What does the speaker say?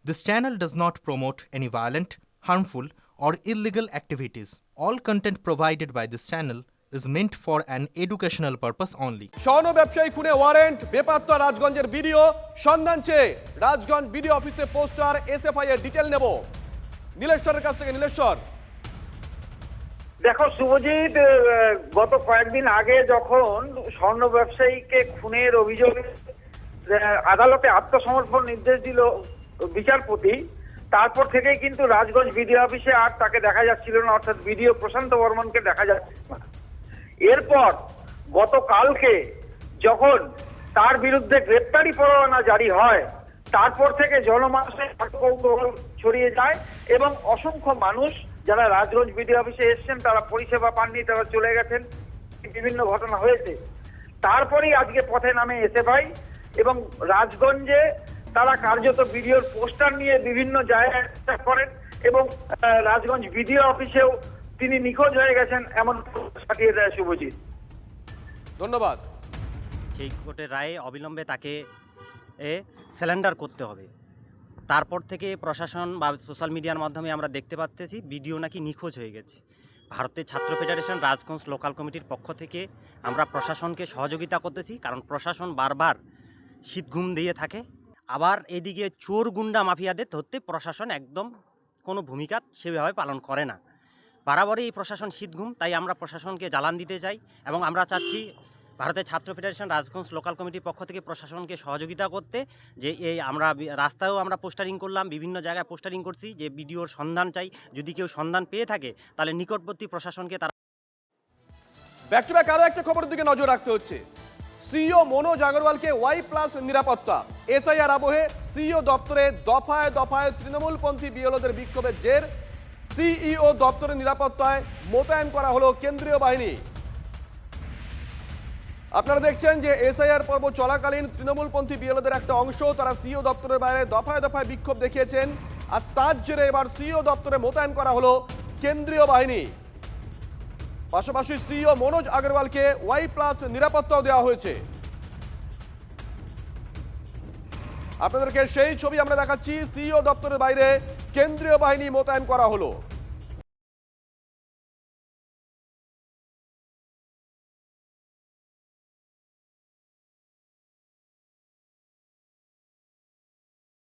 This channel does not promote any violent, harmful, or illegal activities. All content provided by this channel is meant for an educational purpose only. স্বর্ণ ব্যবসায়ী খুনে warrant, বেপাত্তা রাজগঞ্জের video, সন্ধান চেয়ে Rajganj BDO অফিসে poster, SFI এর detail নেব। নীলেশ্বরের কাছ থেকে নীলেশ্বর। দেখো শুভজিৎ, গত কয়েকদিন আগে যখন স্বর্ণ ব্যবসায়ীকে খুনের অভিযোগে আদালতে আত্মসমর্পণ নির্দেশ দিল বিচারপতি, তারপর থেকেই কিন্তু রাজগঞ্জ বিডিও অফিসে আর তাকে দেখা যাচ্ছিল না, অর্থাৎ বিডিও প্রশান্ত বর্মনকে দেখা যাচ্ছিল না। এরপর গতকালকে যখন তার বিরুদ্ধে গ্রেপ্তারি পরোয়ানা জারি হয়, তারপর থেকে জনমানসে কৌতূহল ছড়িয়ে যায় এবং অসংখ্য মানুষ যারা রাজগঞ্জ বিডিও অফিসে এসেছেন তারা পরিষেবা পাননি, তারা চলে গেছেন, বিভিন্ন ঘটনা হয়েছে। তারপরেই আজকে পথে নামে এসএফআই এবং রাজগঞ্জে তারা কার্যত বিডিওর পোস্টার নিয়ে বিভিন্ন জায়গায় করেন এবং রাজগঞ্জ বিডিও অফিসেও তিনি নিখোঁজ হয়ে গেছেন এমন সাটিয়ে দেয় শুভজিৎ। ধন্যবাদ। সেই কোর্টের রায়ে অবিলম্বে তাকে স্যালেন্ডার করতে হবে। তারপর থেকে প্রশাসন বা সোশ্যাল মিডিয়ার মাধ্যমে আমরা দেখতে পাচ্ছি ভিডিও নাকি নিখোঁজ হয়ে গেছে। ভারতের ছাত্র ফেডারেশন রাজগঞ্জ লোকাল কমিটির পক্ষ থেকে আমরা প্রশাসনকে সহযোগিতা করতেছি, কারণ প্রশাসন বারবার শীতঘুম দিয়ে থাকে। আবার এদিকে চোর গুন্ডা মাফিয়াদের ধরতে প্রশাসন একদম কোনো ভূমিকা সেভাবে পালন করে না। বরাবরই এই প্রশাসন শীতঘুম, তাই আমরা প্রশাসনকে জ্বালান দিতে চাই এবং আমরা চাচ্ছি ভারতের ছাত্র ফেডারেশন রাজগঞ্জ লোকাল কমিটির পক্ষ থেকে প্রশাসনকে সহযোগিতা করতে, যে এই আমরা রাস্তায়ও আমরা পোস্টারিং করলাম, বিভিন্ন জায়গায় পোস্টারিং করছি যে ভিডিওর সন্ধান চাই, যদি কেউ সন্ধান পেয়ে থাকে তাহলে নিকটবর্তী প্রশাসনকে তারা। ব্যাক টু ব্যাক আরো একটা খবরের দিকে নজর রাখতে হচ্ছে। সিইও মনোজ আগরওয়ালকে ওয়াই+ নিরাপত্তা, এসআইআর আবহে সিইও দপ্তরে দফায় দফায় তৃণমূলপন্থী বিএলওদের বিক্ষোভের জের সিইও দপ্তরের নিরাপত্তায় মোতায়েন করা হলো কেন্দ্রীয় বাহিনী। আপনারা দেখছেন যে এসআইআর পর্ব চলাকালীন তৃণমূলপন্থী বিএলওদের একটা অংশ তারা সিইও দপ্তরের বাইরে দফায় দফায় বিক্ষোভ দেখিয়েছেন, আর তার জেরে এবার সিইও দপ্তরে মোতায়েন করা হলো কেন্দ্রীয় বাহিনী। পাশাপাশি সিইও মনোজ আগরওয়ালকে ওয়াই+ নিরাপত্তাও দেওয়া হয়েছে। আপনাদেরকে সেই ছবি আমরা দেখাচ্ছি, সিইও দপ্তরের বাইরে কেন্দ্রীয় বাহিনী মোতায়েন করা হলো।